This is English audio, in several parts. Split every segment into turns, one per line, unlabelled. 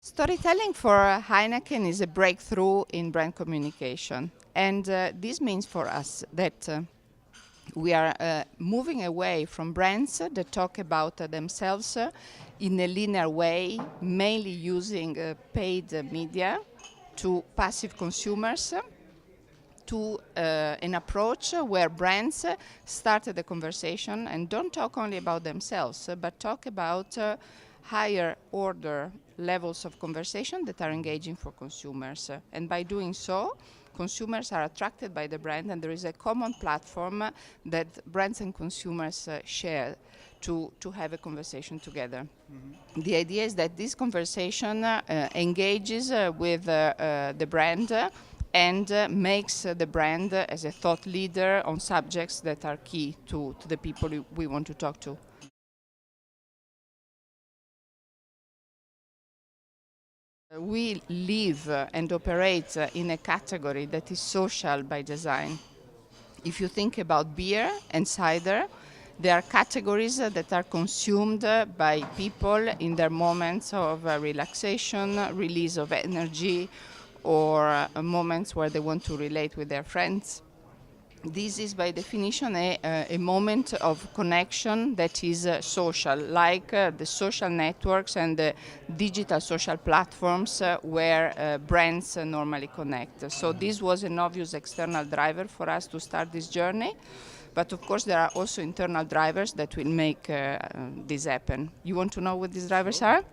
Storytelling for Heineken is a breakthrough in brand communication, and this means for us that we are moving away from brands that talk about themselves in a linear way, mainly using paid media, to passive consumers, to an approach where brands start the conversation and don't talk only about themselves, but talk about higher order levels of conversation that are engaging for consumers. And by doing so, consumers are attracted by the brand, and there is a common platform that brands and consumers share to have a conversation together. Mm-hmm. The idea is that this conversation engages with the brand and makes the brand as a thought leader on subjects that are key to the people we want to talk to. We live and operate in a category that is social by design. If you think about beer and cider, they are categories that are consumed by people in their moments of relaxation, release of energy, or moments where they want to relate with their friends. This is by definition a moment of connection that is social, like the social networks and the digital social platforms where brands normally connect. So this was an obvious external driver for us to start this journey. But of course there are also internal drivers that will make this happen. You want to know what these drivers are?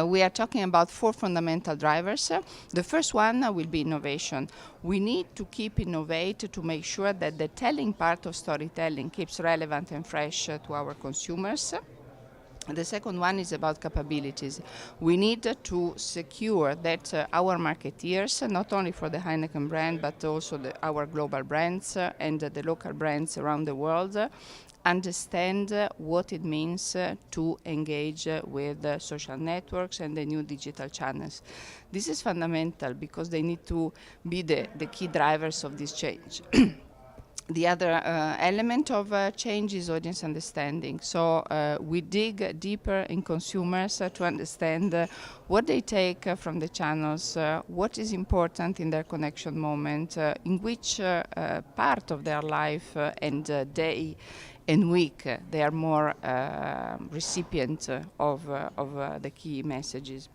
We are talking about 4 fundamental drivers. The first one will be innovation. We need to keep innovate to make sure that the telling part of storytelling keeps relevant and fresh to our consumers. The second one is about capabilities. We need to secure that our marketeers, not only for the Heineken brand, but also our global brands and the local brands around the world, understand what it means to engage with social networks and the new digital channels. This is fundamental because they need to be the key drivers of this change. The other element of change is audience understanding. So we dig deeper in consumers to understand what they take from the channels, what is important in their connection moment, in which part of their life and day and week they are more recipient of the key messages.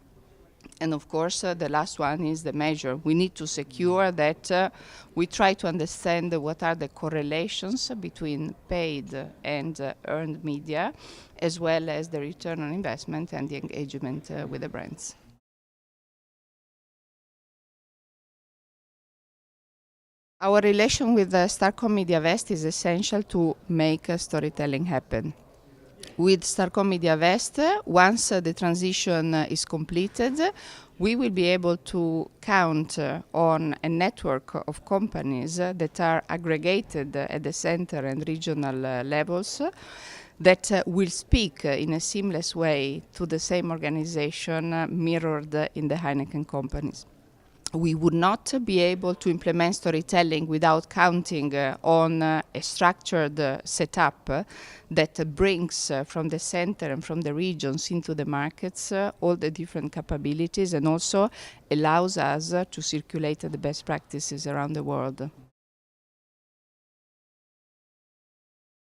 And of course, the last one is the measure. We need to secure that we try to understand what are the correlations between paid and earned media, as well as the return on investment and the engagement with the brands. Our relation with Starcom MediaVest is essential to make storytelling happen. With Starcom MediaVest, once the transition is completed, we will be able to count on a network of companies that are aggregated at the center and regional levels that will speak in a seamless way to the same organization mirrored in the Heineken companies. We would not be able to implement storytelling without counting on a structured setup that brings from the center and from the regions into the markets all the different capabilities and also allows us to circulate the best practices around the world.